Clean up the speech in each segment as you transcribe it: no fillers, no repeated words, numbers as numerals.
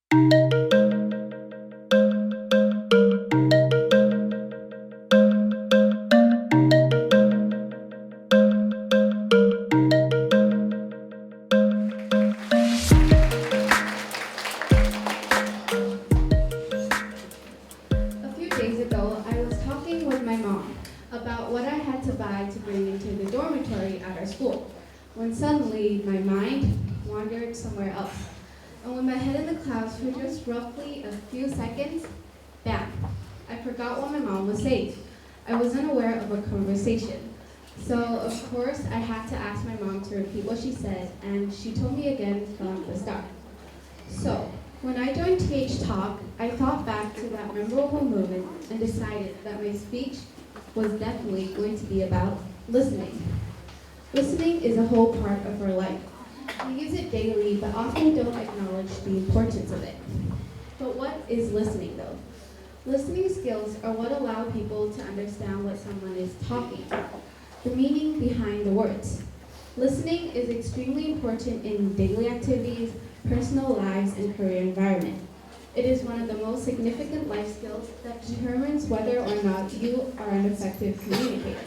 A few days ago, I was talking with my mom about what I had to buy to bring into the dormitory at our school, when suddenly my mind wandered somewhere else. And with my head in the clouds for just roughly a few seconds, bam, I forgot what my mom was saying. I was unaware of a conversation. So, of course, I had to ask my mom to repeat what she said, and she told me again from the start. So, when I joined TH Talk, I thought back to that memorable moment and decided that my speech was definitely going to be about listening. Listening is a whole part of our life. We use it daily, but often don't acknowledge the importance of it. But what is listening, though? Listening skills are what allow people to understand what someone is talking about, the meaning behind the words. Listening is extremely important in daily activities, personal lives, and career environment. It is one of the most significant life skills that determines whether or not you are an effective communicator.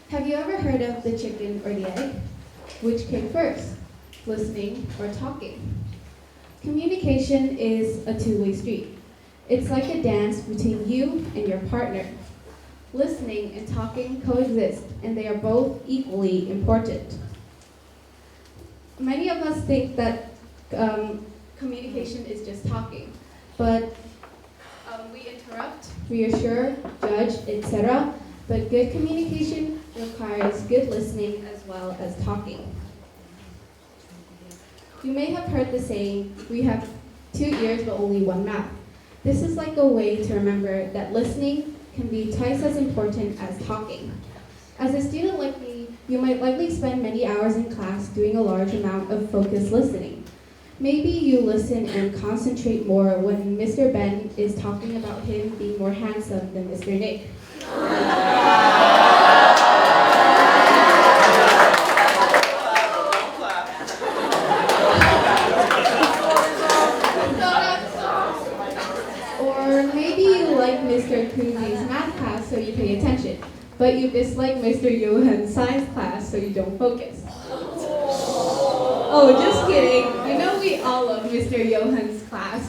Have you ever heard of the chicken or the egg? Which came first, listening or talking? Communication is a two-way street. It's like a dance between you and your partner. Listening and talking coexist, and they are both equally important. Many of us think that communication is just talking, but we interrupt, reassure, judge, etc. But good communication requires good listening as well as talking. You may have heard the saying, we have 2 ears but only one mouth. This is like a way to remember that listening can be twice as important as talking. As a student like me, you might likely spend many hours in class doing a large amount of focused listening. Maybe you listen and concentrate more when Mr. Ben is talking about him being more handsome than Mr. Nick. Or maybe you like Mr. Kuzi's math class so you pay attention, but you dislike Mr. Johan's science class so you don't focus. Oh, just kidding. You know we all love Mr. Johan's class.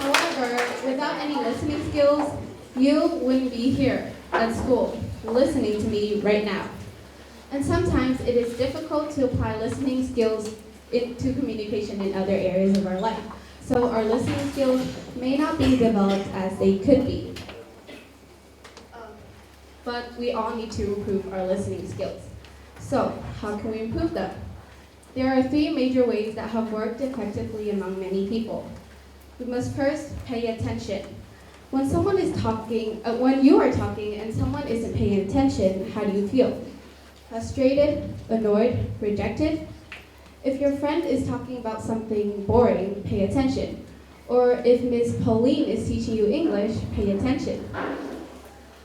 However, without any listening skills, you wouldn't be here at school listening to me right now. And sometimes it is difficult to apply listening skills to communication in other areas of our life. So our listening skills may not be developed as they could be. But we all need to improve our listening skills. So, how can we improve them? There are 3 major ways that have worked effectively among many people. We must first pay attention. When someone is talking, when you are talking and someone isn't paying attention, how do you feel? Frustrated, annoyed, rejected? If your friend is talking about something boring, pay attention. Or if Ms. Pauline is teaching you English, pay attention.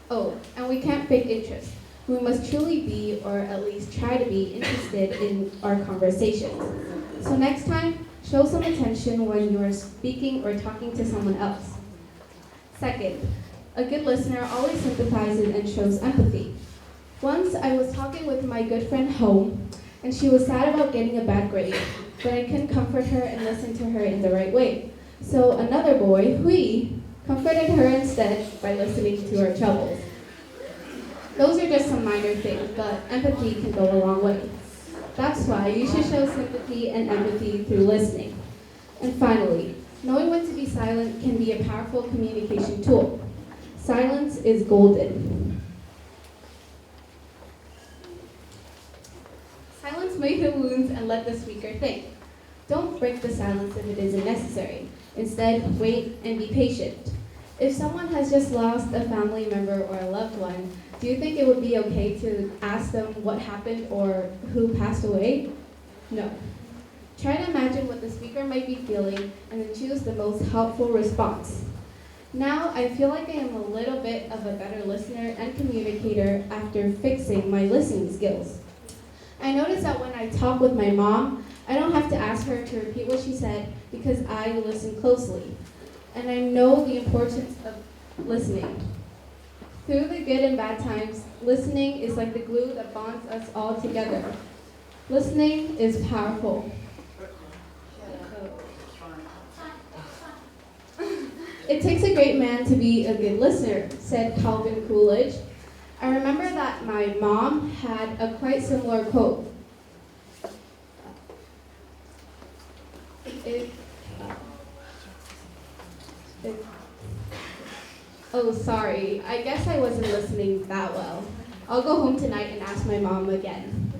Oh, and we can't fake interest. We must truly be, or at least try to be, interested in our conversations. So next time, show some attention when you are speaking or talking to someone else. Second, a good listener always sympathizes and shows empathy. Once I was talking with my good friend home, and she was sad about getting a bad grade, but I couldn't comfort her and listen to her in the right way. So another boy, Hui, comforted her instead by listening to her troubles. Those are just some minor things, but empathy can go a long way. That's why you should show sympathy and empathy through listening. And finally, knowing when to be silent can be a powerful communication tool. Silence is golden. Silence may heal wounds and let the speaker think. Don't break the silence if it isn't necessary. Instead, wait and be patient. If someone has just lost a family member or a loved one, do you think it would be okay to ask them what happened or who passed away? No. Try to imagine what the speaker might be feeling and then choose the most helpful response. Now, I feel like I am a little bit of a better listener and communicator after fixing my listening skills. I know I talk with my mom, I don't have to ask her to repeat what she said because I listen closely. And I know the importance of listening. Through the good and bad times, listening is like the glue that bonds us all together. Listening is powerful. It takes a great man to be a good listener, said Calvin Coolidge. I remember that my mom had a quite similar quote. Oh, sorry. I guess I wasn't listening that well. I'll go home tonight and ask my mom again.